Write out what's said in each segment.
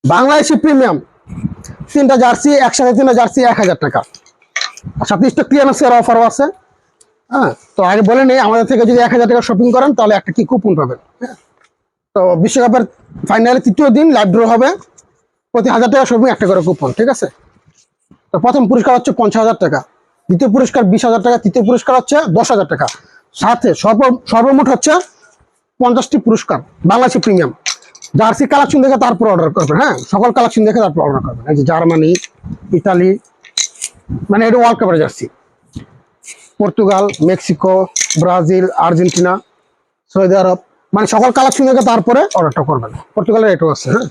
Bangladeshi premium 3টা jersey একসাথে, 3টা জার্সি 1000 টাকা, আর সাথে স্টক ক্লিয়ারেন্সের অফারও আছে। হ্যাঁ, তো আগে বলে নেই, আমাদের থেকে যদি 1000 টাকা শপিং করেন তাহলে একটা কি কুপন পাবেন। হ্যাঁ, তো বিশ্বকাপের ফাইনালে 3য় দিন লাইভ ড্র হবে, প্রতি 1000 টাকা শপিং একটা করে কুপন, ঠিক আছে। তো প্রথম পুরস্কার হচ্ছে 50,000 টাকা, দ্বিতীয় পুরস্কার 20,000 টাকা, তৃতীয় পুরস্কার হচ্ছে 10,000 টাকা, সাথে সর্বমোট হচ্ছে 50টি পুরস্কার। বাংলাদেশি প্রিমিয়াম জার্সি কালেকশন দেখে তারপর অর্ডার করবেন। হ্যাঁ, সকল কালেকশন দেখে তারপর অর্ডার করবেন। এই যে জার্মানি, ইতালি, মানে এটা ওয়ার্ল্ড কাপের jersey, Portugal, Mexico, Brazil, Argentina, Saudi আরব, মানে সকল কালেকশন দেখে তারপরে অর্ডারটা করবেন। পর্তুগালের এটাও আছে। হ্যাঁ,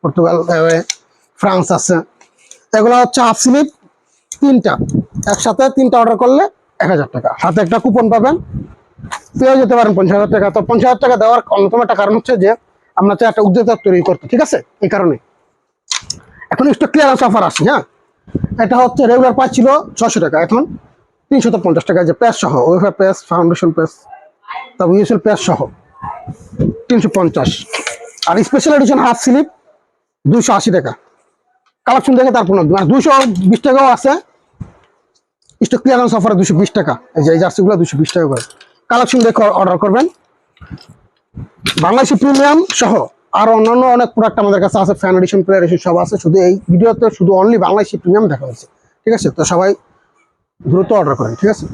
পর্তুগাল, ফ্রান্স আছে। এগুলো হচ্ছে হাফ স্লিপ 3টা, একসাথে 3টা অর্ডার করলে 1000 টাকা, সাথে একটা কুপন পাবেন, পেয়ে যেতে পারেন 50,000 টাকা। তো 50,000 টাকা দেওয়ার অন্যতম একটা কারণ হচ্ছে যে আমরা চাই একটা উদ্যোক্তা তৈরি করতে, ঠিক আছে, এই কারণে। এখন স্টক ক্লিয়ারেন্স অফার আসছে। হ্যাঁ, এটা হচ্ছে রেগুলার প্রাইস ছিল 600 টাকা, এখন 350 টাকা, যে প্যাচ সহ, ওয়েফার প্যাচ, ফাউন্ডেশন প্যাচ, তারপর ইউএসএল প্যাচ সহ 350। আর স্পেশাল এডিশন হাফ স্লিপ 280 টাকা, কালেকশন দেখে তারপর 220 টাকাও আছে। স্টক ক্লিয়ারেন্স অফারে 220 টাকা, এই যে এই জার্সিগুলো 220 টাকা করে, কালেকশন দেখে অর্ডার করবেন। বাংলাদেশি প্রিমিয়াম সহ আর অন্যান্য অনেক প্রোডাক্ট আমাদের কাছে আছে, ফ্যান এডিশন, প্লেয়ার এডিশন সব আছে। শুধু এই ভিডিওতে শুধু অনলি বাংলাদেশি প্রিমিয়াম দেখা হয়েছে, ঠিক আছে। তো সবাই দ্রুত অর্ডার করেন, ঠিক আছে।